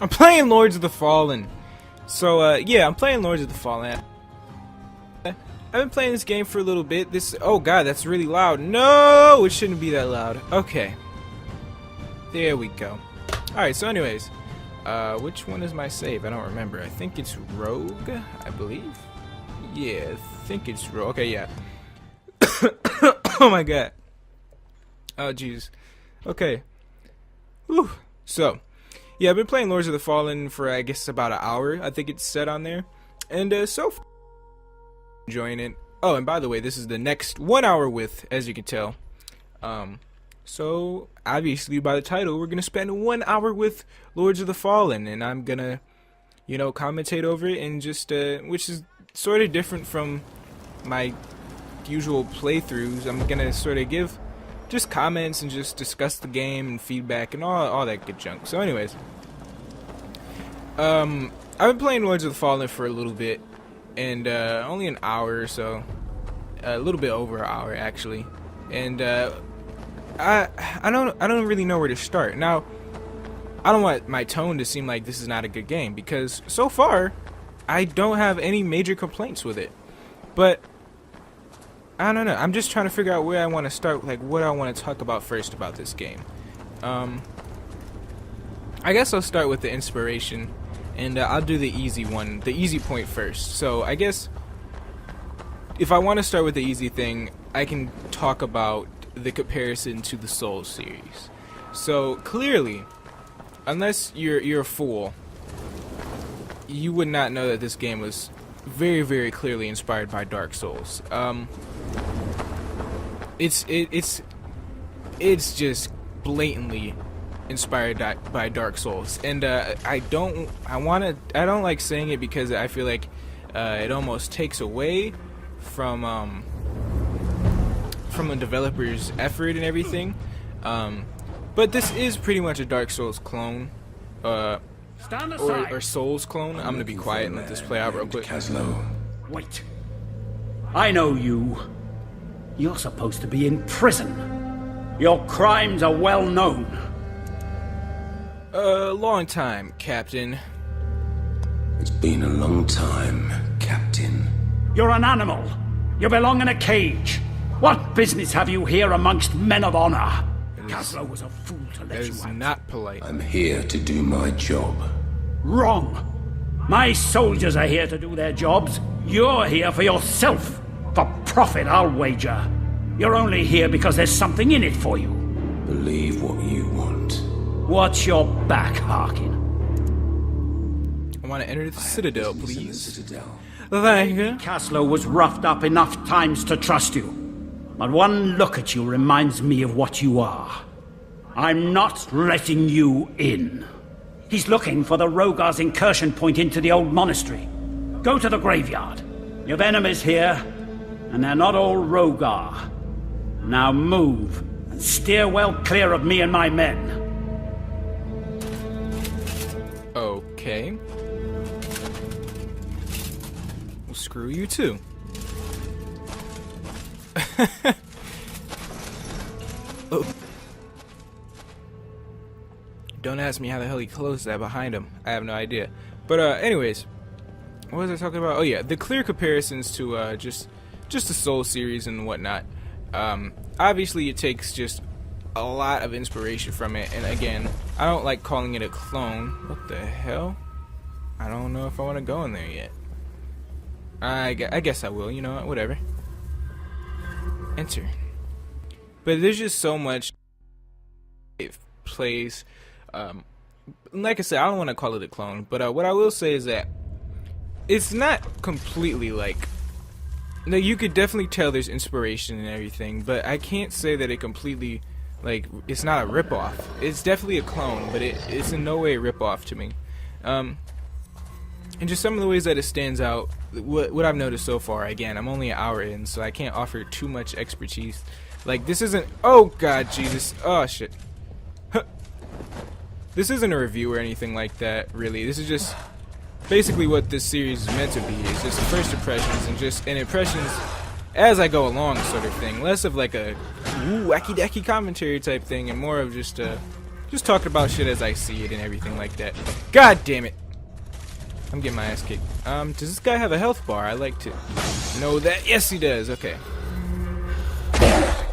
I'm playing Lords of the Fallen. So, yeah, I'm playing Lords of the Fallen. I've been playing this game for a little bit. Oh god, that's really loud. No, it shouldn't be that loud. Okay. There we go. Alright, so anyways, which one is my save? I don't remember. I think it's Rogue, I believe. Yeah, I think it's Rogue. Okay, yeah. Oh my god. Oh, jeez. Okay. Whew. So, yeah, I've been playing Lords of the Fallen for, I guess, about an hour. I think it's set on there. And, so far, enjoying it. Oh, and by the way, this is the next 1 hour with, as you can tell. So, obviously, by the title, we're going to spend 1 hour with Lords of the Fallen. And I'm going to, you know, commentate over it and just, which is sort of different from my usual playthroughs. I'm going to sort of give just comments and just discuss the game and feedback and all that good junk. So anyways, I've been playing Lords of the Fallen for a little bit, and only an hour or so, a little bit over an hour actually, and I don't really know where to start. Now, I don't want my tone to seem like this is not a good game, because so far I don't have any major complaints with it, but I don't know. I'm just trying to figure out where I want to start, like what I want to talk about first about this game. I guess I'll start with the inspiration, and I'll do the easy one, the easy point first. So I guess if I want to start with the easy thing, I can talk about the comparison to the Souls series. So clearly, unless you're a fool, you would not know that this game was very, very clearly inspired by Dark Souls. It's just blatantly inspired by Dark Souls, and I don't like saying it because I feel like it almost takes away from a developer's effort and everything. But this is pretty much a Dark Souls clone, or Souls clone. I'm gonna be quiet and let this play out real quick. Wait. I know you. You're supposed to be in prison. Your crimes are well known. Long time, Captain. It's been a long time, Captain. You're an animal. You belong in a cage. What business have you here amongst men of honor? Caslow was a fool to let you out. That is not polite. I'm here to do my job. Wrong. My soldiers are here to do their jobs. You're here for yourself. For profit, I'll wager. You're only here because there's something in it for you. Believe what you want. Watch your back, Harkin. I want to enter the Citadel, please. Citadel. Thank you. Caslow was roughed up enough times to trust you. But one look at you reminds me of what you are. I'm not letting you in. He's looking for the Rogar's incursion point into the old monastery. Go to the graveyard. Your enemies here, and they're not all Rogar. Now move, and steer well clear of me and my men. Okay. Well, screw you too. Oh. Don't ask me how the hell he closed that behind him. I have no idea. But anyways, what was I talking about? Oh yeah, the clear comparisons to just the Soul series and whatnot. Obviously, it takes just a lot of inspiration from it. And again, I don't like calling it a clone. What the hell? I don't know if I want to go in there yet. I guess I will. You know what? Whatever. Enter. But there's just so much it plays. Like I said, I don't want to call it a clone, but what I will say is that it's not completely like. No, you could definitely tell there's inspiration and everything, but I can't say that it completely, like, it's not a ripoff. It's definitely a clone, but it's in no way a ripoff to me. And just some of the ways that it stands out, what I've noticed so far. Again, I'm only an hour in, so I can't offer too much expertise. Like, this isn't. Oh God, Jesus! Oh shit! This isn't a review or anything like that, really. This is just basically what this series is meant to be. It's just first impressions and impressions as I go along, sort of thing. Less of like a wacky-dacky commentary type thing, and more of just just talking about shit as I see it and everything like that. God damn it. I'm getting my ass kicked. Does this guy have a health bar? I like to know that. Yes, he does. Okay.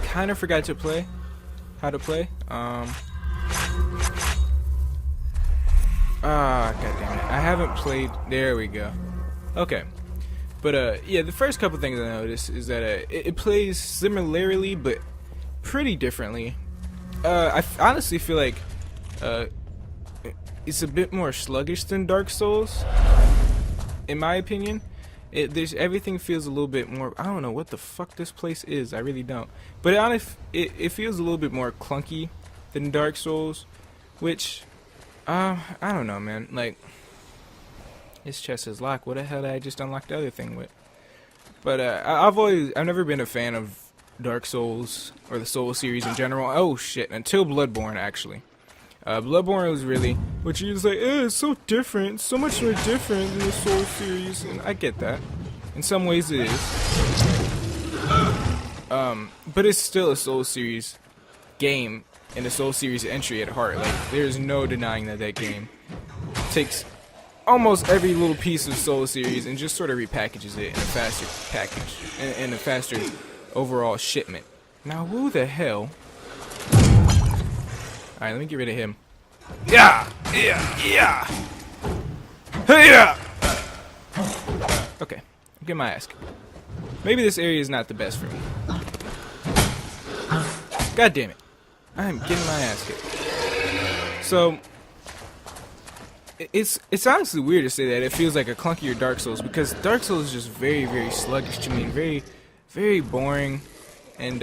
Kind of forgot to play. How to play. God damn it. I haven't played. There we go. Okay. But, yeah, the first couple things I noticed is that it plays similarly, but pretty differently. I honestly feel like it's a bit more sluggish than Dark Souls, in my opinion. Everything feels a little bit more. I don't know what the fuck this place is. I really don't. But it feels a little bit more clunky than Dark Souls, which I don't know, man. Like, this chest is locked. What the hell did I just unlock the other thing with? But I've never been a fan of Dark Souls or the Soul series in general. Oh shit! Until Bloodborne, actually. Bloodborne was really, which you was like, it's so different, so much more different than the Soul series, and I get that. In some ways it is. But it's still a Soul series game and a Soul series entry at heart. Like, there's no denying that that game takes almost every little piece of Soul series and just sort of repackages it in a faster package, in a faster overall shipment. Now, who the hell? Alright, let me get rid of him. Yeah! Okay, get my ass kicked. Maybe this area is not the best for me. God damn it. I am getting my ass kicked. So, it's honestly weird to say that it feels like a clunkier Dark Souls, because Dark Souls is just very, very sluggish to me, and very, very boring. And,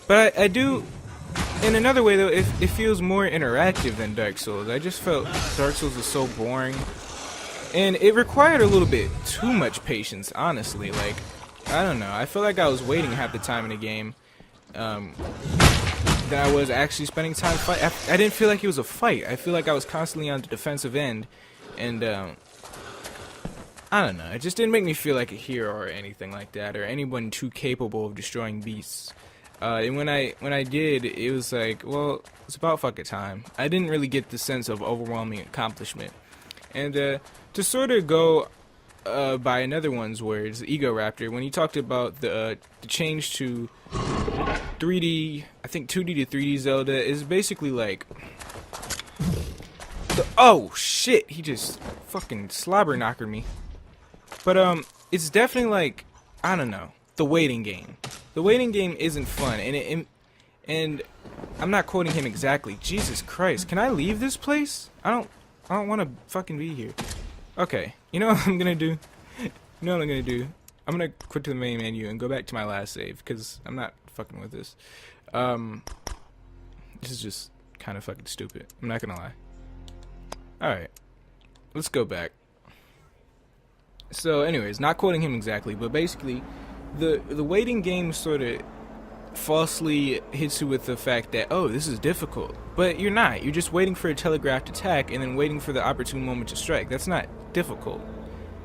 but I do... In another way, though, it feels more interactive than Dark Souls. I just felt Dark Souls was so boring. And it required a little bit too much patience, honestly. Like, I don't know. I feel like I was waiting half the time in the game than I was actually spending time fighting. I didn't feel like it was a fight. I feel like I was constantly on the defensive end. And, I don't know. It just didn't make me feel like a hero or anything like that, or anyone too capable of destroying beasts. And when I did, it was like, well, it's about fucking time. I didn't really get the sense of overwhelming accomplishment. And to sort of go by another one's words, Ego Raptor, when he talked about the change to 3D, I think 2D to 3D Zelda is basically like, oh shit, he just fucking slobber knockered me. But it's definitely like, I don't know, the waiting game. The waiting game isn't fun, and I'm not quoting him exactly. Jesus Christ, can I leave this place? I don't want to fucking be here. Okay, you know what I'm gonna do? You know what I'm gonna do? I'm gonna quit to the main menu and go back to my last save, because I'm not fucking with this. This is just kind of fucking stupid. I'm not gonna lie. Alright, let's go back. So anyways, not quoting him exactly, but basically the waiting game sort of falsely hits you with the fact that, oh, this is difficult. But you're not. You're just waiting for a telegraphed attack and then waiting for the opportune moment to strike. That's not difficult.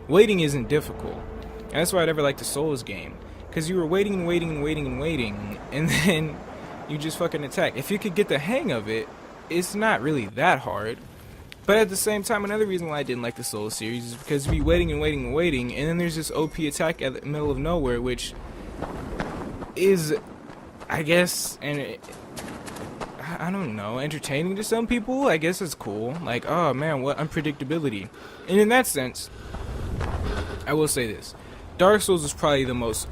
Waiting isn't difficult. And that's why I never liked the Souls game. Because you were waiting and waiting and waiting and waiting, and then you just fucking attack. If you could get the hang of it, it's not really that hard. But at the same time, another reason why I didn't like the Souls series is because you'd be waiting and waiting and waiting, and then there's this OP attack at the middle of nowhere, which is, I guess, and I don't know, entertaining to some people. I guess it's cool. Like, oh man, what unpredictability. And in that sense, I will say this. Dark Souls is probably the most...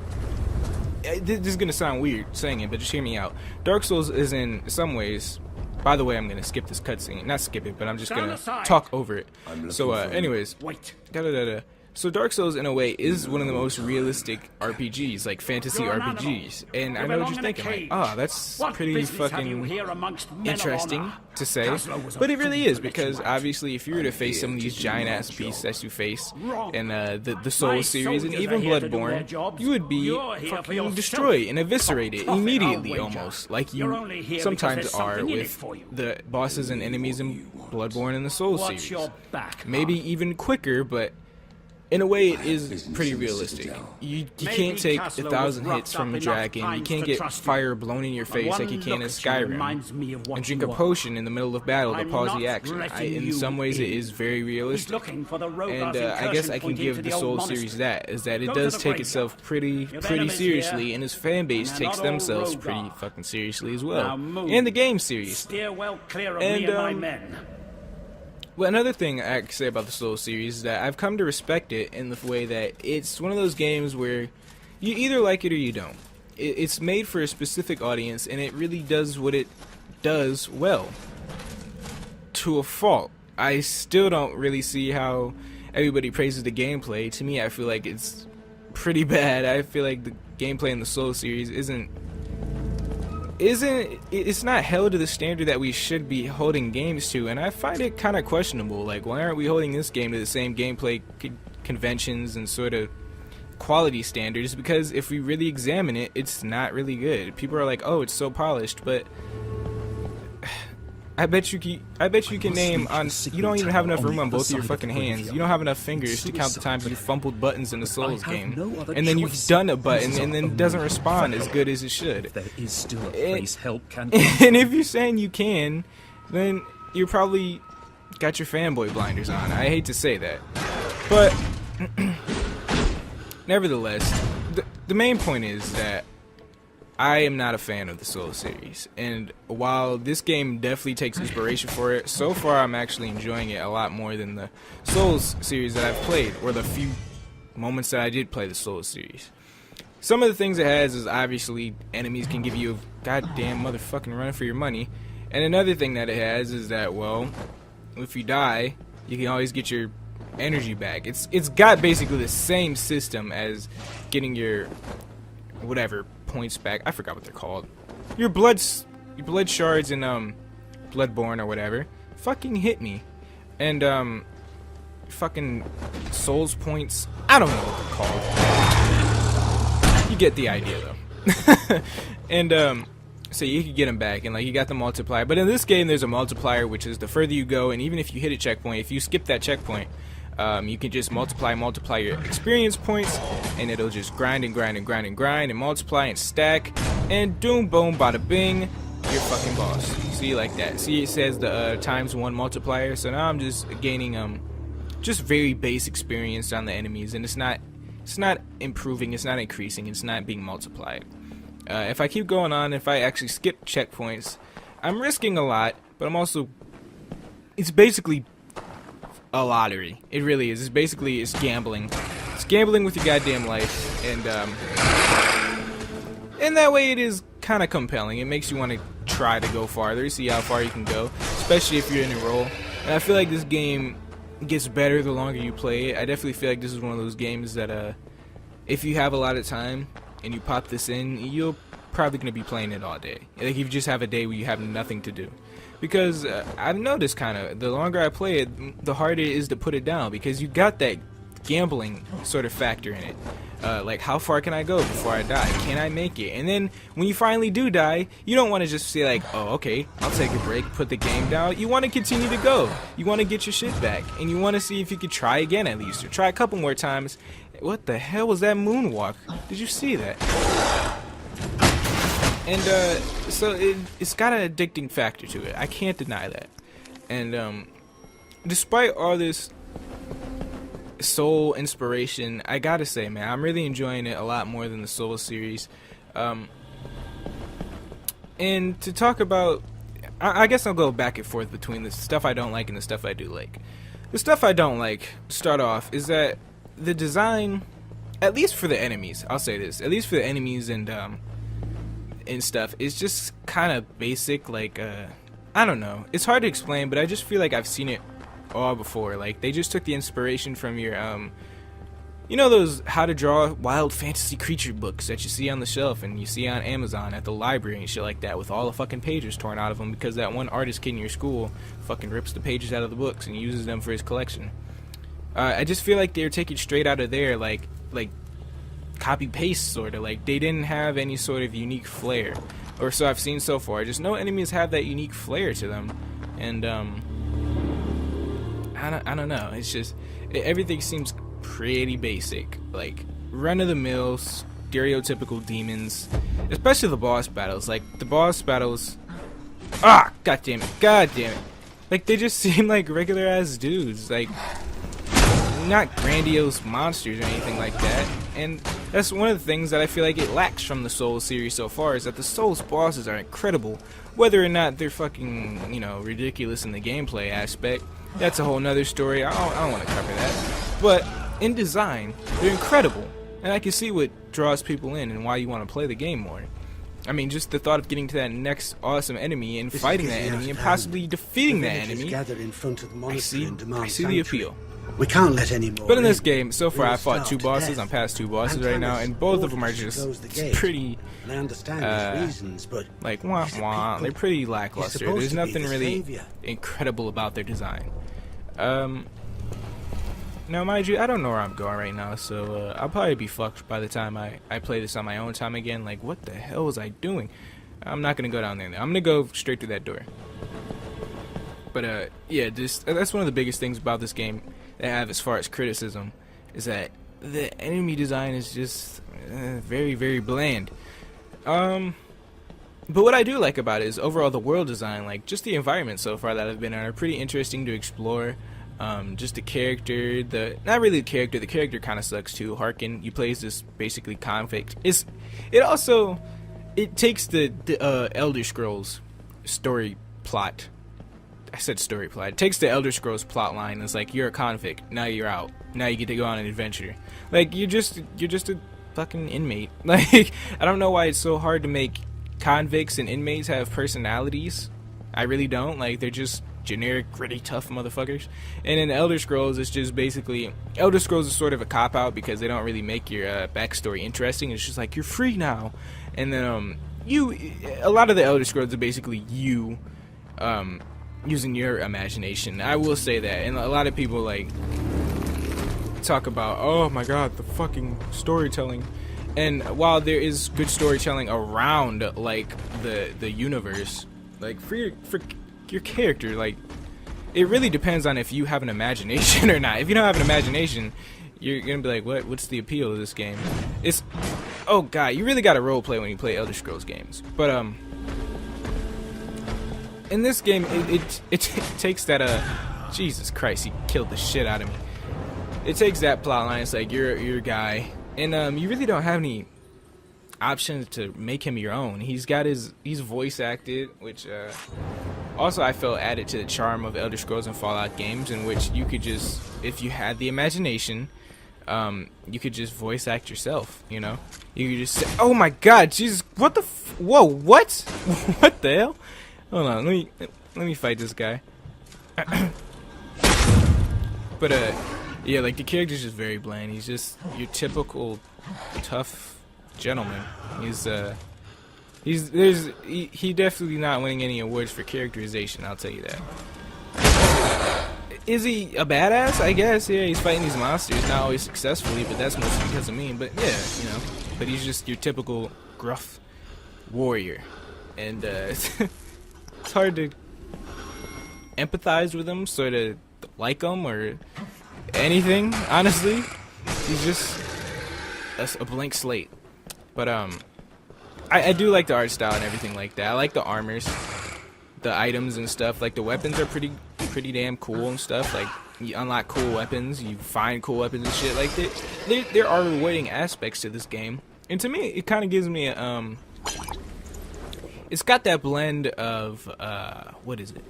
This is going to sound weird saying it, but just hear me out. Dark Souls is in some ways... By the way, I'm going to skip this cutscene. Not skip it, but I'm just going to talk over it. So, anyways. Wait. So Dark Souls, in a way, is one of the most realistic RPGs, like fantasy RPGs. And I know what you're thinking, like, oh, that's pretty fucking interesting to say. But it really is, because obviously if you were to face some of these giant-ass beasts that you face in the Souls series, and even Bloodborne, you would be fucking destroyed and eviscerated immediately, almost, like you sometimes are with the bosses and enemies in Bloodborne and the Souls series. Maybe even quicker, but... in a way, it is Business pretty in the realistic. Citadel. You Maybe can't take Castle 1,000 was hits roughed from a up dragon. enough You can't times get to trust you. fire blown in your But face like one you can in look at you Skyrim. reminds me of what And drink you a are. potion in the middle of battle to I'm pause not the action. letting In you some ways, it in. is very He's realistic. looking for the And I guess I can give the Soul series that, is that it Go to does the take graveyard. itself pretty enemies seriously, here, and his fan base and takes another themselves rogue pretty guard. fucking seriously as Now well. move. And the game series. Steer well clear of And, me and my men. Well, another thing I can say about the Soul series is that I've come to respect it in the way that it's one of those games where you either like it or you don't. It's made for a specific audience, and it really does what it does well. To a fault. I still don't really see how everybody praises the gameplay. To me, I feel like it's pretty bad. I feel like the gameplay in the Soul series it's not held to the standard that we should be holding games to, and I find it kind of questionable. Like, why aren't we holding this game to the same gameplay conventions and sort of quality standards? Because if we really examine it, it's not really good. People are like, oh, it's so polished, but I bet you can name on. You don't even have enough room on both of your fucking hands. You don't have enough fingers to count the times you fumbled buttons in the Souls game, and then you've done a button and then it doesn't respond as good as it should. There is still a place help can And if you're saying you can, then you're probably got your fanboy blinders on. I hate to say that, but nevertheless, the main point is that I am not a fan of the Soul series, and while this game definitely takes inspiration for it, so far I'm actually enjoying it a lot more than the Souls series that I've played, or the few moments that I did play the Souls series. Some of the things it has is obviously enemies can give you a goddamn motherfucking run for your money, and another thing that it has is that, well, if you die, you can always get your energy back. It's got basically the same system as getting your whatever points back. I forgot what they're called. Your blood shards in Bloodborne or whatever. Fucking hit me. And fucking souls points. I don't know what they're called. You get the idea though. And so you can get them back, and like you got the multiplier. But in this game, there's a multiplier, which is the further you go, and even if you hit a checkpoint, if you skip that checkpoint, you can just multiply your experience points, and it'll just grind and grind and grind and grind and multiply and stack, and doom boom bada bing, you're fucking boss. See, like that. See, it says the ×1 multiplier. So now I'm just gaining just very base experience on the enemies, and it's not improving, it's not increasing, it's not being multiplied. If I keep going on, if I actually skip checkpoints, I'm risking a lot, but it's basically a lottery. It really is. It's gambling. It's gambling with your goddamn life, and in that way it is kind of compelling. It makes you want to try to go farther, see how far you can go, especially if you're in a roll. And I feel like this game gets better the longer you play it. I definitely feel like this is one of those games that if you have a lot of time and you pop this in, you're probably going to be playing it all day. Like if you just have a day where you have nothing to do. Because I've noticed kind of, the longer I play it, the harder it is to put it down, because you got that gambling sort of factor in it. Like, how far can I go before I die? Can I make it? And then, when you finally do die, you don't want to just say like, oh, okay, I'll take a break, put the game down. You want to continue to go. You want to get your shit back. And you want to see if you could try again at least, or try a couple more times. What the hell was that moonwalk? Did you see that? And so it's got an addicting factor to it. I can't deny that. And despite all this Soul inspiration, I gotta say, man, I'm really enjoying it a lot more than the Soul series. And to talk about, I guess I'll go back and forth between the stuff I don't like and the stuff I do like. The stuff I don't like, to start off, is that the design, at least for the enemies, I'll say this, at least for the enemies and stuff, is just kind of basic. Like, I don't know, it's hard to explain, but I just feel like I've seen it all before. Like, they just took the inspiration from your you know those how to draw wild fantasy creature books that you see on the shelf and you see on Amazon at the library and shit like that, with all the fucking pages torn out of them because that one artist kid in your school fucking rips the pages out of the books and uses them for his collection. I just feel like they're taking straight out of there, like copy paste sort of. Like, they didn't have any sort of unique flair, or so I've seen so far. Just no enemies have that unique flair to them, and I don't know. It's just everything seems pretty basic, like run-of-the-mill, stereotypical demons, especially the boss battles. Like the boss battles, god damn it, like they just seem like regular ass dudes, like not grandiose monsters or anything like that. And that's one of the things that I feel like it lacks from the Souls series so far, is that the Souls bosses are incredible. Whether or not they're fucking, you know, ridiculous in the gameplay aspect, that's a whole nother story. I don't want to cover that. But in design, they're incredible, and I can see what draws people in and why you want to play the game more. I mean, just the thought of getting to that next awesome enemy and fighting that enemy and possibly defeating that enemy, I see the appeal. We can't let any more. But in this game, so far I fought 2 bosses. I'm past 2 bosses right now, and both of them are just pretty, like, wah wah. They're pretty lackluster. There's nothing really incredible about their design. Now, mind you, I don't know where I'm going right now, so I'll probably be fucked by the time I play this on my own time again. Like, what the hell was I doing? I'm not gonna go down there. I'm gonna go straight through that door. But yeah, that's one of the biggest things about this game that I have as far as criticism, is that the enemy design is just very, very bland. But what I do like about it is overall the world design, like just the environment so far that I've been in are pretty interesting to explore. Just the character, not really the character kind of sucks too. Harkin, you play as this basically convict. It takes the Elder Scrolls story plot. I said story plot. It takes the Elder Scrolls plot line. And it's like, you're a convict, now you're out. Now you get to go on an adventure. Like you're just a fucking inmate. Like I don't know why it's so hard to make convicts and inmates have personalities. I really don't. Like they're just generic, gritty, tough motherfuckers. And in Elder Scrolls, it's just basically, Elder Scrolls is sort of a cop-out because they don't really make your backstory interesting. It's just like, you're free now. And then a lot of the Elder Scrolls are basically you using your imagination. I will say that. And a lot of people like talk about, oh my god, the fucking storytelling. And while there is good storytelling around like the universe, like for your character, like it really depends on if you have an imagination or not. If you don't have an imagination, you're gonna be like, what's the appeal of this game? It's, oh god, you really gotta roleplay when you play Elder Scrolls games. But in this game, it takes that Jesus Christ, he killed the shit out of me. It takes that plot line. It's like you're a guy, and you really don't have any options to make him your own. He's voice acted, which also I felt added to the charm of Elder Scrolls and Fallout games, in which you could just, if you had the imagination, you could just voice act yourself, you know? You could just say, oh my god, Jesus, what the whoa, what? What the hell? Hold on, let me fight this guy. But yeah, like the character's just very bland. He's just your typical tough gentleman. He's definitely not winning any awards for characterization, I'll tell you that. Is he a badass? I guess, yeah, he's fighting these monsters, not always successfully, but that's mostly because of me. But yeah, you know, but he's just your typical gruff warrior. And it's hard to empathize with him, sort of like him or anything, honestly. He's just a blank slate. But I do like the art style and everything like that. I like the armors, the items and stuff. Like the weapons are pretty damn cool and stuff. Like you unlock cool weapons, you find cool weapons and shit. Like there are rewarding aspects to this game, and to me it kind of gives me a it's got that blend of what is it?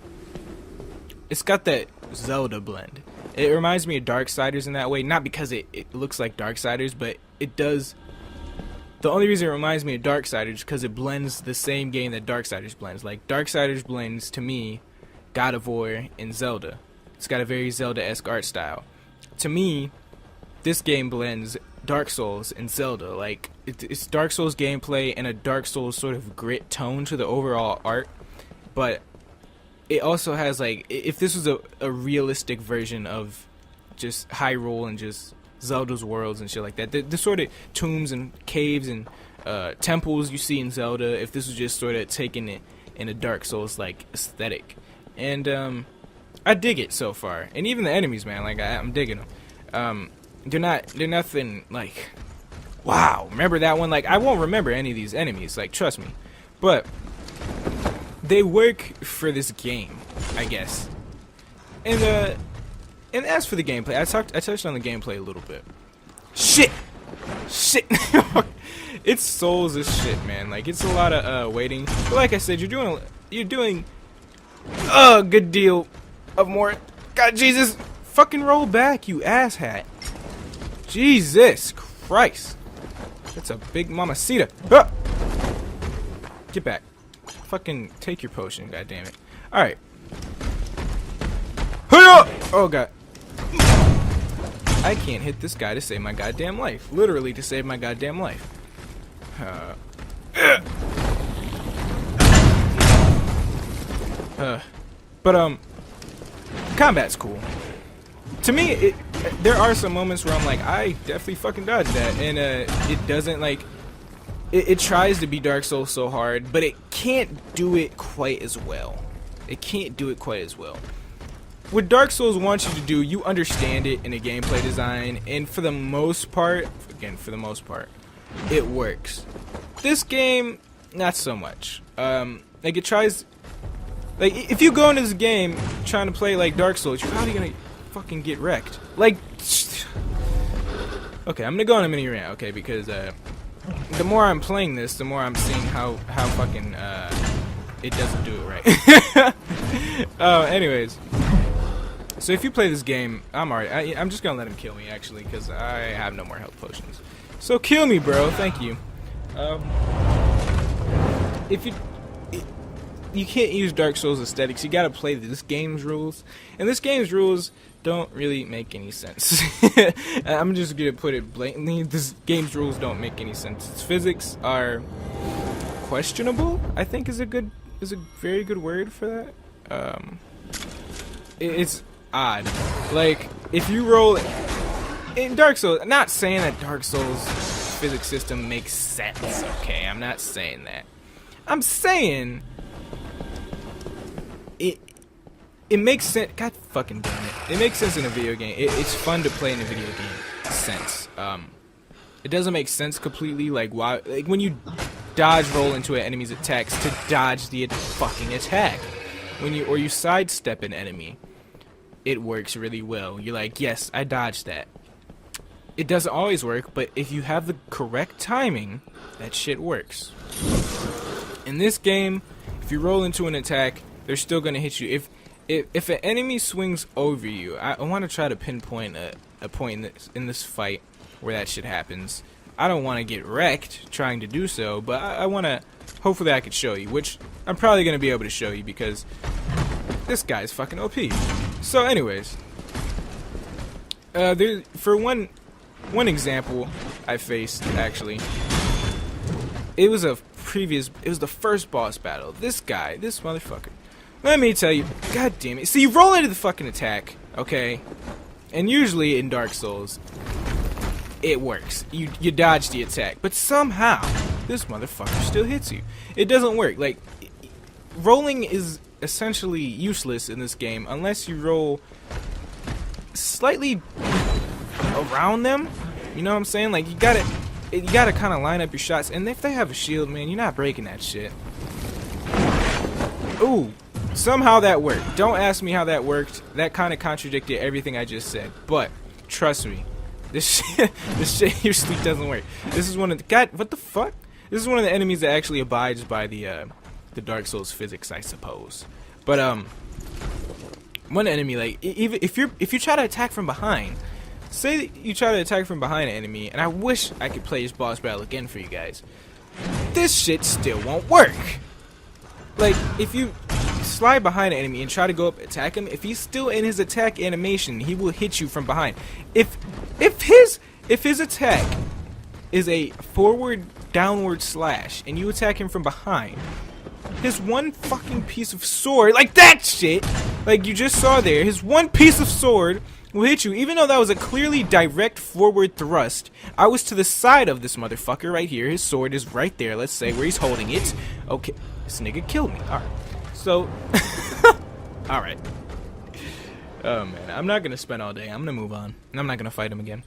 It's got that Zelda blend. It reminds me of Darksiders in that way, not because it looks like Darksiders, but it does. The only reason it reminds me of Darksiders is because it blends the same game that Darksiders blends. Like, Darksiders blends, to me, God of War and Zelda. It's got a very Zelda-esque art style. To me, this game blends Dark Souls and Zelda. Like, it's Dark Souls gameplay and a Dark Souls sort of grit tone to the overall art. But it also has, like, if this was a realistic version of just Hyrule and just Zelda's worlds and shit like that, the sort of tombs and caves and temples you see in Zelda, if this was just sort of taking it in a Dark Souls like aesthetic. And I dig it so far. And even the enemies, man, like I'm digging them. they're nothing like, wow, remember that one? Like, I won't remember any of these enemies, like, trust me. But they work for this game, I guess. And as for the gameplay, I touched on the gameplay a little bit. Shit! It's Souls as shit, man. Like, it's a lot of waiting. But like I said, you're doing a good deal of more. God, Jesus! Fucking roll back, you asshat. Jesus Christ. That's a big mamacita. Ah! Get back. Fucking take your potion, goddammit. Alright. Oh god. I can't hit this guy to save my goddamn life. Literally to save my goddamn life. But combat's cool. To me, there are some moments where I'm like, I definitely fucking dodged that, and it doesn't like. It tries to be Dark Souls so hard, but it can't do it quite as well. It can't do it quite as well. What Dark Souls wants you to do, you understand it in a gameplay design, and for the most part, it works. This game, not so much. Like, it tries, like, if you go into this game trying to play like Dark Souls, you're probably gonna fucking get wrecked. Like, okay, I'm gonna go on a mini rant, okay, because the more I'm playing this, the more I'm seeing how fucking it doesn't do it right. Anyways. So if you play this game, I'm alright. I'm just gonna let him kill me, actually, because I have no more health potions. So kill me, bro. Thank you. If you can't use Dark Souls aesthetics, you gotta play this game's rules, and this game's rules don't really make any sense. I'm just gonna put it blatantly. This game's rules don't make any sense. Its physics are questionable, I think is a very good word for that. It's odd. Like, if you roll in Dark Souls, I'm not saying that Dark Souls physics system makes sense, okay? I'm not saying that. I'm saying it makes sense. God fucking damn it. It makes sense in a video game. It's fun to play in a video game sense. It doesn't make sense completely, like why, like when you dodge roll into an enemy's attacks to dodge the fucking attack. When you sidestep an enemy, it works really well. You're like, yes, I dodged that. It doesn't always work, but if you have the correct timing, that shit works. In this game, if you roll into an attack, they're still gonna hit you. If an enemy swings over you, I want to try to pinpoint a point in this fight where that shit happens. I don't want to get wrecked trying to do so, but I want to. Hopefully, I could show you, which I'm probably gonna be able to show you because this guy's fucking OP. So, anyways, for one example I faced, actually, it was the first boss battle. This motherfucker. Let me tell you, god damn it. So you roll into the fucking attack, okay? And usually in Dark Souls, it works. You dodge the attack, but somehow this motherfucker still hits you. It doesn't work. Like, rolling is essentially useless in this game unless you roll slightly around them. You know what I'm saying? Like, you gotta kind of line up your shots, and if they have a shield, man, you're not breaking that shit. Ooh, somehow that worked. Don't ask me how that worked. That kind of contradicted everything I just said. But trust me, this shit usually doesn't work. This is one of the what the fuck? This is one of the enemies that actually abides by the Dark Souls physics, I suppose. But one enemy, like, even if you try to attack from behind. Say you try to attack from behind an enemy, and I wish I could play this boss battle again for you guys. This shit still won't work. Like, if you slide behind an enemy and try to go up attack him, if he's still in his attack animation, he will hit you from behind. If his attack is a forward downward slash and you attack him from behind, his one fucking piece of sword, like that shit, like you just saw there, his one piece of sword will hit you, even though that was a clearly direct forward thrust. I was to the side of this motherfucker right here. His sword is right there, let's say, where he's holding it. Okay, this nigga killed me. Alright, so, alright. Oh man, I'm not gonna spend all day. I'm gonna move on, and I'm not gonna fight him again.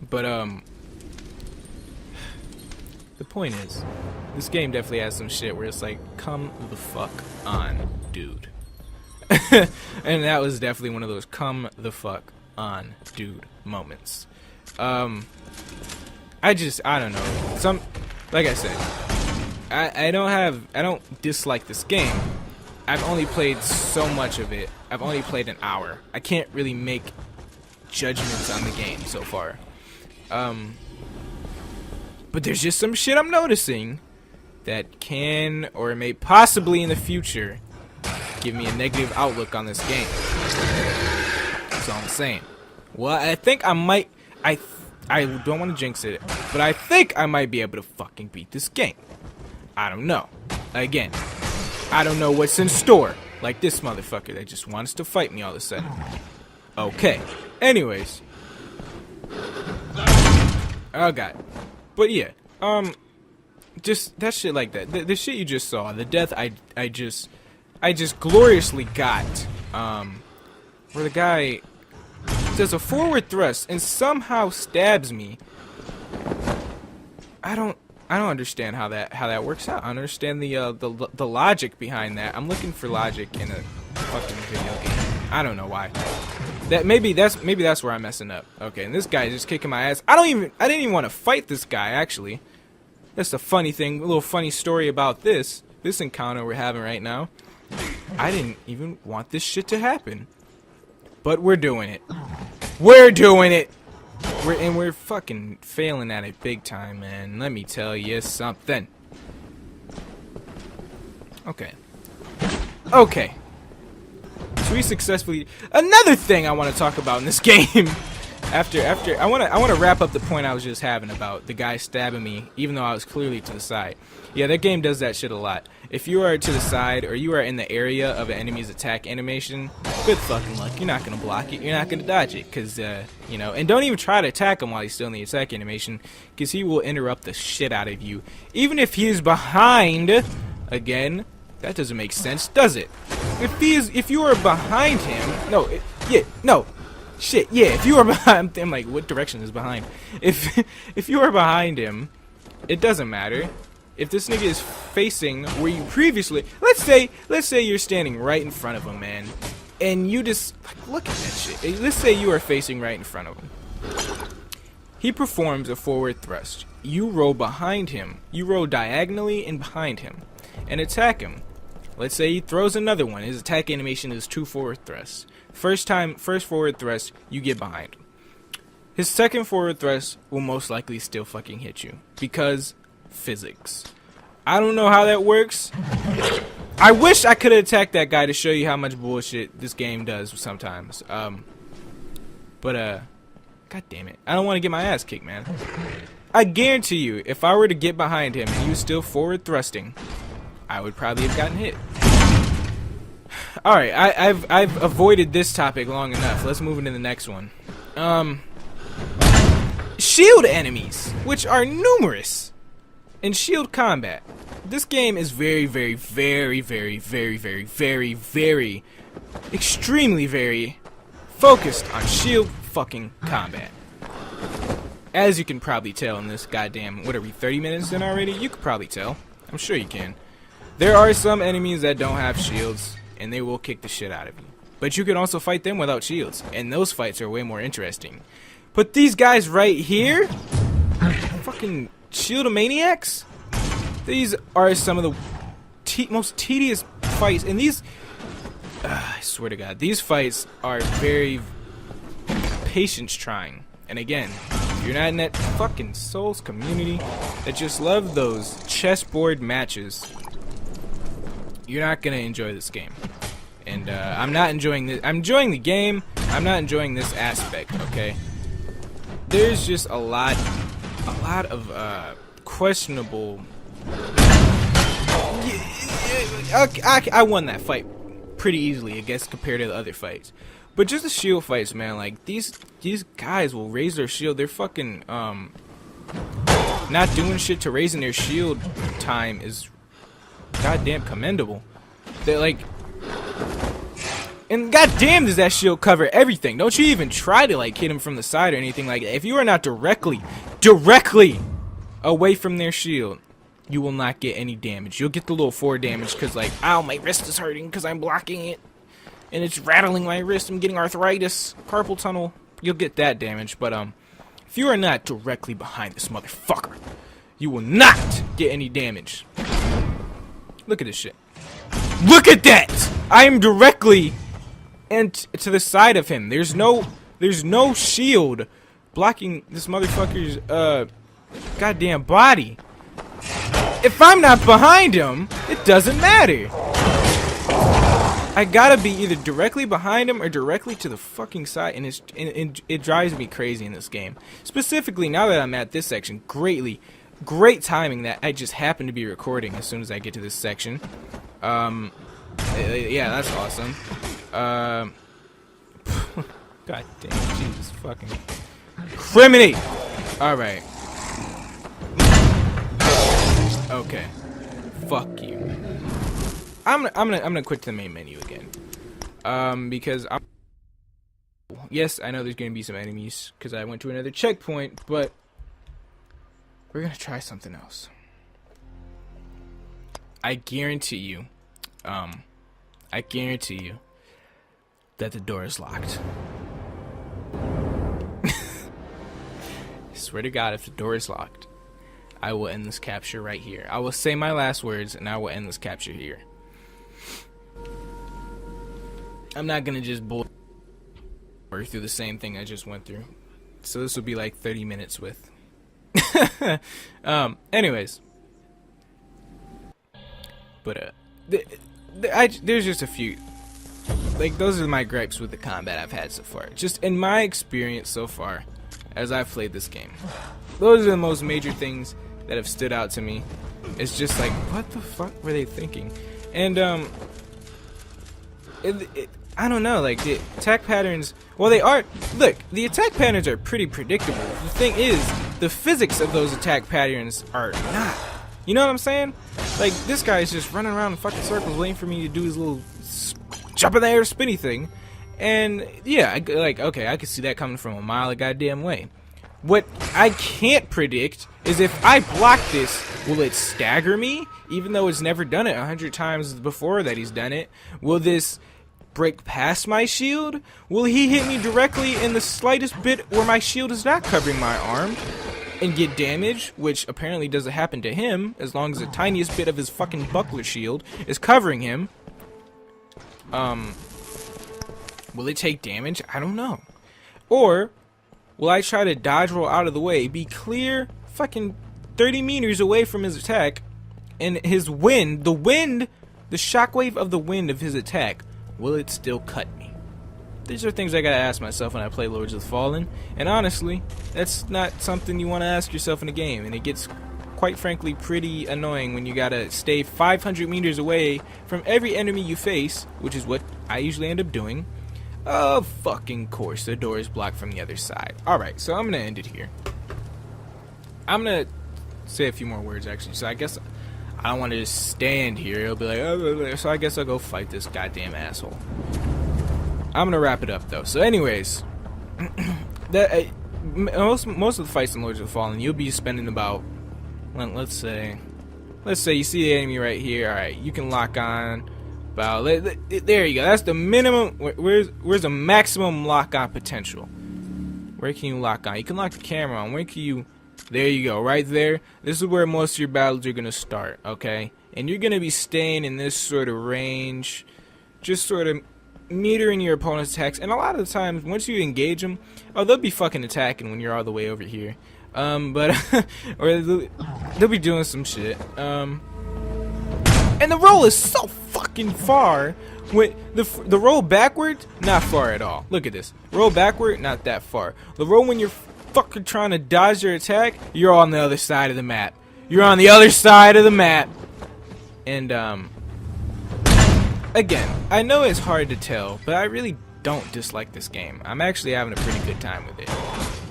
But the point is, this game definitely has some shit where it's like, come the fuck on, dude. And that was definitely one of those come the fuck on, dude moments. I don't know. Like I said, I don't dislike this game. I've only played so much of it. I've only played an hour. I can't really make judgments on the game so far. But there's just some shit I'm noticing that can or may possibly in the future give me a negative outlook on this game. That's all I'm saying. Well, I think I might. I don't want to jinx it, but I think I might be able to fucking beat this game. I don't know. Again, I don't know what's in store. Like this motherfucker that just wants to fight me all of a sudden. Okay. Anyways. Oh god. But yeah. Just that shit like that. The shit you just saw. The death I just gloriously got. Where the guy does a forward thrust and somehow stabs me. I don't understand how that works out. I don't understand the logic behind that. I'm looking for logic in a fucking video game. I don't know why. Maybe that's where I'm messing up. Okay, and this guy is just kicking my ass. I didn't even want to fight this guy actually. That's the funny thing, a little funny story about this encounter we're having right now. I didn't even want this shit to happen. But we're doing it. We're doing it! We're fucking failing at it big time, man. Let me tell you something. Okay. Okay. So we successfully... Another thing I want to talk about in this game... After I want to wrap up the point I was just having about the guy stabbing me, even though I was clearly to the side. Yeah, that game does that shit a lot. If you are to the side or you are in the area of an enemy's attack animation, good fucking luck. You're not gonna block it. You're not gonna dodge it, cause you know. And don't even try to attack him while he's still in the attack animation, cause he will interrupt the shit out of you, even if he is behind. Again, that doesn't make sense, does it? If you are behind him, no. Shit, yeah, if you are behind, I'm like, what direction is behind? If you are behind him, it doesn't matter. If this nigga is facing where you previously, let's say you're standing right in front of him, man, and you just, like, look at that shit. Let's say you are facing right in front of him. He performs a forward thrust. You roll behind him. You roll diagonally and behind him, and attack him. Let's say he throws another one. His attack animation is 2 forward thrusts. First forward thrust, you get behind him. His second forward thrust will most likely still fucking hit you. Because physics. I don't know how that works. I wish I could have attacked that guy to show you how much bullshit this game does sometimes. God damn it. I don't want to get my ass kicked, man. I guarantee you, if I were to get behind him and he was still forward thrusting, I would probably have gotten hit. Alright, I've avoided this topic long enough. Let's move into the next one. Shield enemies, which are numerous in shield combat. This game is very, very, very, very, very, very, very, very, extremely very focused on shield fucking combat. As you can probably tell in this goddamn, what are we, 30 minutes in already? You could probably tell. I'm sure you can. There are some enemies that don't have shields, and they will kick the shit out of you. But you can also fight them without shields, and those fights are way more interesting. But these guys right here, fucking shieldomaniacs, these are some of the most tedious fights, and these, I swear to God, these fights are very patience-trying. And again, if you're not in that fucking Souls community that just love those chessboard matches, you're not gonna enjoy this game. And I'm not enjoying this. I'm enjoying the game. I'm not enjoying this aspect. Okay. There's just a lot of questionable. I won that fight pretty easily, I guess, compared to the other fights. But just the shield fights, man. Like these guys will raise their shield. They're fucking not doing shit to raising their shield time is goddamn commendable. They're like, And goddamn, does that shield cover everything? Don't you even try to like hit him from the side or anything like that. If you are not directly away from their shield, you will not get any damage. You'll get the little 4 damage because like, ow, my wrist is hurting because I'm blocking it. And it's rattling my wrist. I'm getting arthritis, carpal tunnel. You'll get that damage. But if you are not directly behind this motherfucker, you will not get any damage. Look at this shit. Look at that! I am directly and to the side of him. There's no shield blocking this motherfucker's goddamn body. If I'm not behind him, it doesn't matter. I gotta be either directly behind him or directly to the fucking side, and it drives me crazy in this game. Specifically, now that I'm at this section, great timing that I just happen to be recording as soon as I get to this section. Yeah, that's awesome. God damn, Jesus fucking criminate. All right. Okay. Fuck you. I'm gonna quit the main menu again. Because yes, I know there's gonna be some enemies because I went to another checkpoint, but we're gonna try something else. I guarantee you that the door is locked. I swear to God, if the door is locked, I will end this capture right here. I will say my last words and I will end this capture here. I'm not gonna just bore through the same thing I just went through. So this will be like 30 minutes with. Anyways. But there's just a few, like, those are my gripes with the combat I've had so far. Just in my experience so far, as I've played this game, those are the most major things that have stood out to me. It's just like, what the fuck were they thinking? And I don't know, like the attack patterns. Well, they are. Look, the attack patterns are pretty predictable. The thing is, the physics of those attack patterns are not. You know what I'm saying? Like, this guy is just running around in fucking circles waiting for me to do his little jump in the air spinny thing. And, yeah, okay, I could see that coming from a mile of goddamn way. What I can't predict is if I block this, will it stagger me? Even though it's never done it 100 times before that he's done it. Will this break past my shield? Will he hit me directly in the slightest bit where my shield is not covering my arm and get damage, which apparently doesn't happen to him as long as the tiniest bit of his fucking buckler shield is covering him? Will it take damage? I don't know. Or will I try to dodge roll out of the way, be clear fucking 30 meters away from his attack, and his wind, the shockwave of the wind of his attack, will it still cut me? These are things I gotta ask myself when I play Lords of the Fallen, and honestly, that's not something you want to ask yourself in a game, and it gets, quite frankly, pretty annoying when you gotta stay 500 meters away from every enemy you face, which is what I usually end up doing. Of fucking course, the door is blocked from the other side. Alright, so I'm gonna end it here. I'm gonna say a few more words, actually, so I guess I don't want to just stand here. It'll be like, oh, so I guess I'll go fight this goddamn asshole. I'm gonna wrap it up though. So, anyways, most of the fights in Lords of the Fallen, you'll be spending about, let's say you see the enemy right here. All right, you can lock on about. There you go. That's the minimum. Where's the maximum lock on potential? Where can you lock on? You can lock the camera on. Where can you? There you go, right there. This is where most of your battles are gonna start. Okay, and you're gonna be staying in this sort of range, just sort of metering your opponent's attacks, and a lot of the times once you engage them, they'll be fucking attacking when you're all the way over here, or they'll be doing some shit, and the roll is so fucking far. When the roll backward, not far at all. Look at this, roll backward, not that far. The roll when you're fucking trying to dodge your attack, you're on the other side of the map. You're on the other side of the map, and again, I know it's hard to tell, but I really don't dislike this game. I'm actually having a pretty good time with it.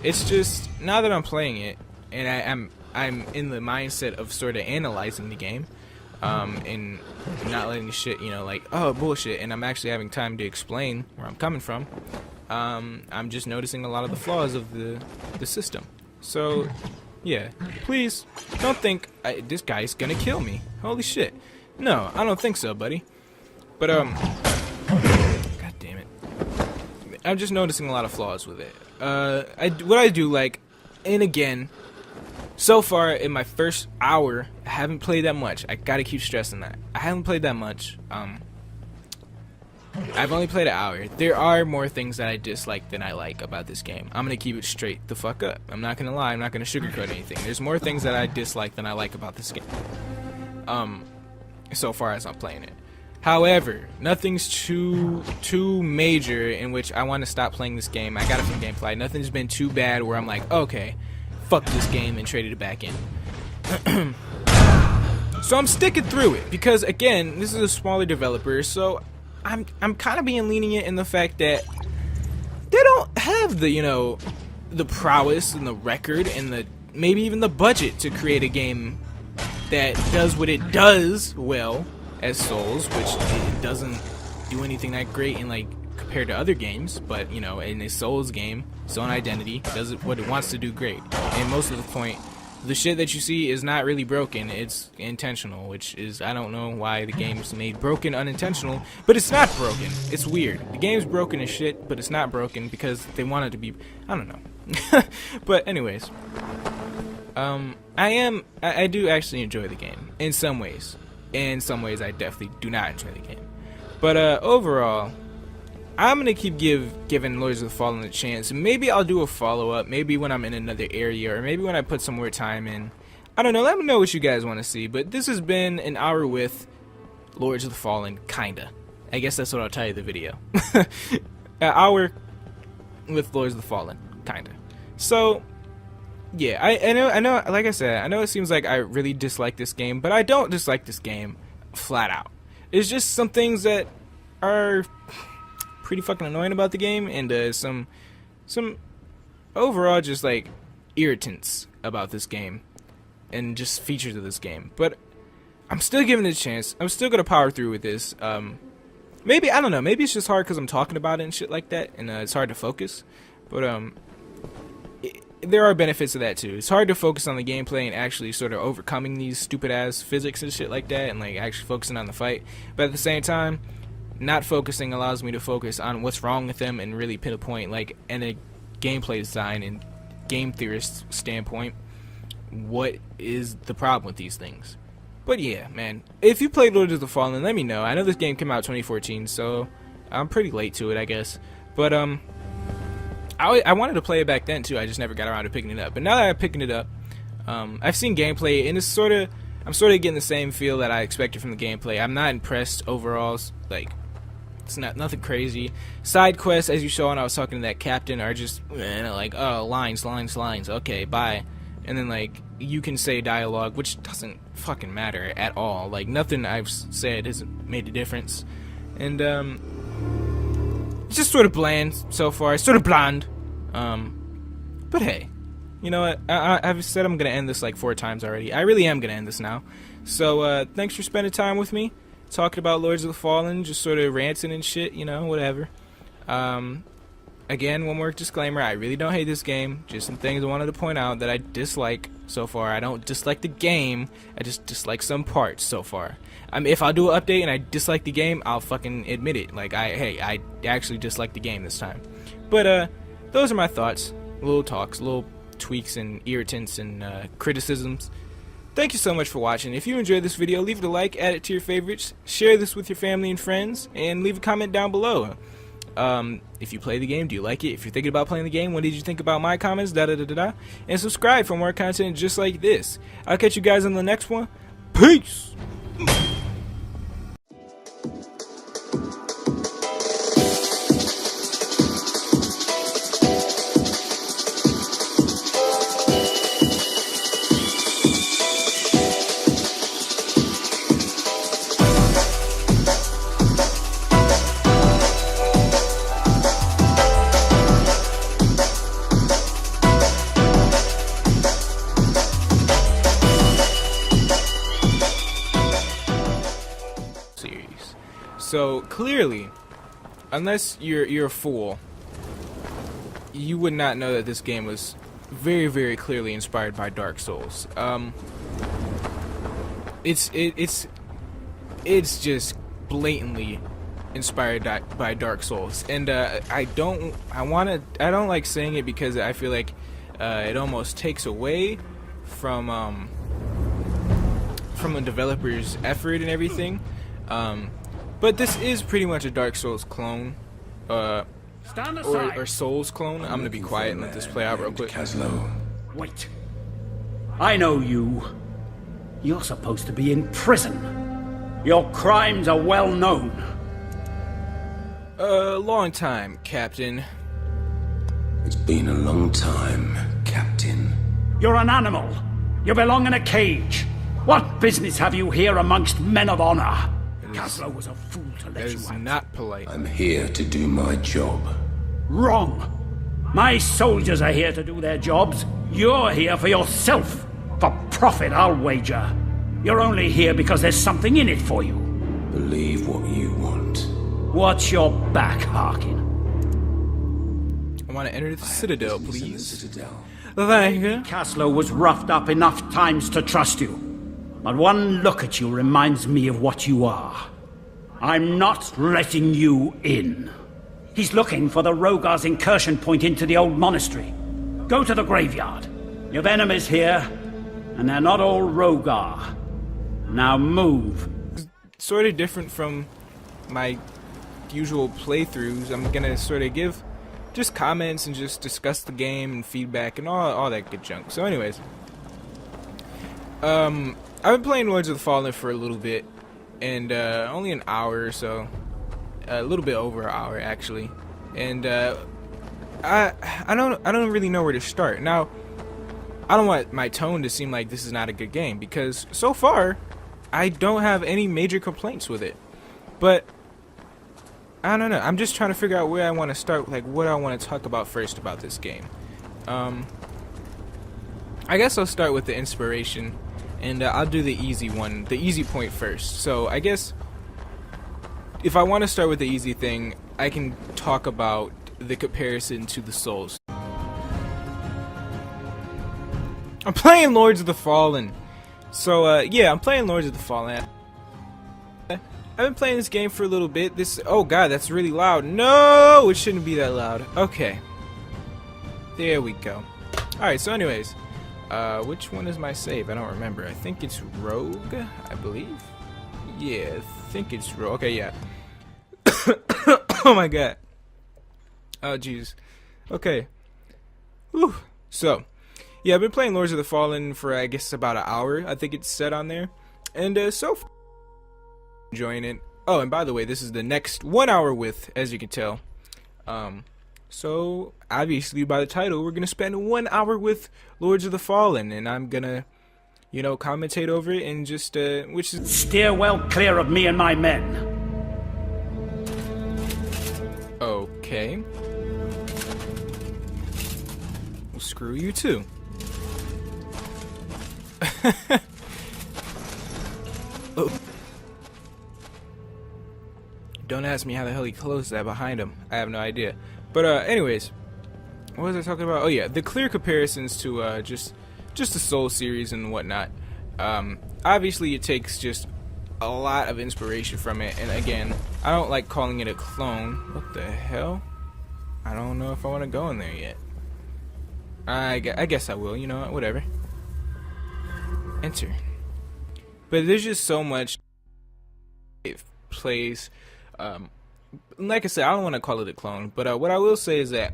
It's just, now that I'm playing it, and I'm in the mindset of sort of analyzing the game, and not letting the shit, like, oh, bullshit, and I'm actually having time to explain where I'm coming from. I'm just noticing a lot of the flaws of the system. So, yeah, please don't think this guy's gonna kill me. Holy shit. No, I don't think so, buddy. But, god damn it. I'm just noticing a lot of flaws with it. What I do like, and again, so far in my first hour, I haven't played that much. I gotta keep stressing that. I haven't played that much. I've only played an hour. There are more things that I dislike than I like about this game. I'm gonna keep it straight the fuck up. I'm not gonna lie. I'm not gonna sugarcoat anything. There's more things that I dislike than I like about this game. So far as I'm playing it. However, nothing's too major in which I want to stop playing this game. I got it from gameplay. Nothing's been too bad where I'm like, okay, fuck this game and traded it back in. So I'm sticking through it because, again, this is a smaller developer, so I'm kind of being lenient in the fact that they don't have the the prowess and the record and the maybe even the budget to create a game that does what it does well as Souls, which it doesn't do anything that great in, like, compared to other games, but in a Souls game, its own identity does what it wants to do great. And most of the point, the shit that you see is not really broken, it's intentional, which is, I don't know why the game's made broken unintentional, but it's not broken. It's weird. The game's broken as shit, but it's not broken because they want it to be, I don't know. But anyways, I do actually enjoy the game, in some ways. In some ways, I definitely do not enjoy the game. But overall, I'm gonna keep giving Lords of the Fallen a chance. Maybe I'll do a follow-up, maybe when I'm in another area, or maybe when I put some more time in. I don't know, let me know what you guys want to see. But this has been an hour with Lords of the Fallen, kinda. I guess that's what I'll title the video. An hour with Lords of the Fallen, kinda. So, yeah, I know, like I said, I know it seems like I really dislike this game, but I don't dislike this game flat out. It's just some things that are pretty fucking annoying about the game, and some overall just like irritants about this game, and just features of this game. But I'm still giving it a chance. I'm still gonna power through with this. Maybe, I don't know, maybe it's just hard because I'm talking about it and shit like that, and it's hard to focus. But there are benefits to that too. It's hard to focus on the gameplay and actually sort of overcoming these stupid ass physics and shit like that, and like actually focusing on the fight. But at the same time, not focusing allows me to focus on what's wrong with them and really pinpoint, like, in a gameplay design and game theorist standpoint, what is the problem with these things. But yeah, man, if you played Lords of the Fallen, let me know. I know this game came out 2014, so I'm pretty late to it, I guess. But I wanted to play it back then too. I just never got around to picking it up. But now that I'm picking it up, I've seen gameplay, and it's I'm sort of getting the same feel that I expected from the gameplay. I'm not impressed overall. Like, it's nothing crazy. Side quests, as you saw when I was talking to that captain, are just like, oh, lines. Okay, bye. And then like you can say dialogue, which doesn't fucking matter at all. Like, nothing I've said has made a difference. And it's just sort of bland so far. It's sort of bland. But hey, you know what? I've said I'm gonna end this like 4 times already. I really am gonna end this now. So thanks for spending time with me, talking about Lords of the Fallen, just sort of ranting and shit, whatever. Again, one more disclaimer, I really don't hate this game, just some things I wanted to point out that I dislike so far. I don't dislike the game, I just dislike some parts so far. If I do an update and I dislike the game, I'll fucking admit it. Like, I actually dislike the game this time. But, those are my thoughts, little talks, little tweaks and irritants and criticisms. Thank you so much for watching. If you enjoyed this video, leave it a like, add it to your favorites, share this with your family and friends, and leave a comment down below. If you play the game, do you like it? If you're thinking about playing the game, what did you think about my comments? And subscribe for more content just like this. I'll catch you guys on the next one. Peace! So clearly, unless you're a fool, you would not know that this game was very, very clearly inspired by Dark Souls. It's just blatantly inspired by Dark Souls, and I don't like saying it because I feel like it almost takes away from a developer's effort and everything. But this is pretty much a Dark Souls clone, or Souls clone. I'm gonna be quiet and let this play out real quick. Wait. I know you. You're supposed to be in prison. Your crimes are well known. Long time, Captain. It's been a long time, Captain. You're an animal. You belong in a cage. What business have you here amongst men of honor? Caslow was a fool to let That you is out. not polite. I'm here to do my job. Wrong. My soldiers are here to do their jobs. You're here for yourself. For profit, I'll wager. You're only here because there's something in it for you. Believe what you want. Watch your back, Harkin. I want to enter the Citadel, Business in the please. Citadel. Thank you. Caslow was roughed up enough times to trust you. But one look at you reminds me of what you are. I'm not letting you in. He's looking for the Rogar's incursion point into the old monastery. Go to the graveyard. You've enemies here, and they're not all Rogar. Now move. Sort of different from my usual playthroughs. I'm gonna sort of give just comments and just discuss the game and feedback and all that good junk. So anyways, I've been playing Lords of the Fallen for a little bit, and only an hour or so, a little bit over an hour actually, and I don't really know where to start. Now, I don't want my tone to seem like this is not a good game, because so far I don't have any major complaints with it, but I don't know. I'm just trying to figure out where I want to start, like what I want to talk about first about this game. I guess I'll start with the inspiration, and I'll do the easy one, the easy point first. So I guess if I want to start with the easy thing, I can talk about the comparison to the Souls. I'm playing Lords of the Fallen. So yeah, I'm playing Lords of the Fallen. I've been playing this game for a little bit. Oh god, that's really loud. No, it shouldn't be that loud. Okay. There we go. Alright, so anyways, which one is my save? I don't remember. I think it's Rogue, I believe. Yeah, I think it's Rogue. Okay, yeah. Oh my god. Oh jeez. Okay. Whew. So, yeah, I've been playing Lords of the Fallen for, I guess, about an hour. I think it's set on there. And so far, enjoying it. Oh, and by the way, this is the next 1 hour with, as you can tell. So obviously by the title, we're gonna spend 1 hour with Lords of the Fallen, and I'm gonna, you know, commentate over it and just which is Steer well clear of me and my men. okay. Well, screw you too. Oh. Don't ask me how the hell he closed that behind him. I have no idea. But anyways, what was I talking about? Oh yeah, the clear comparisons to just the Soul series and whatnot. Obviously, it takes just a lot of inspiration from it. And again, I don't like calling it a clone. What the hell? I don't know if I want to go in there yet. I guess I will. You know what? Whatever. Enter. But there's just so much it plays. Like I said, I don't want to call it a clone, but what I will say is that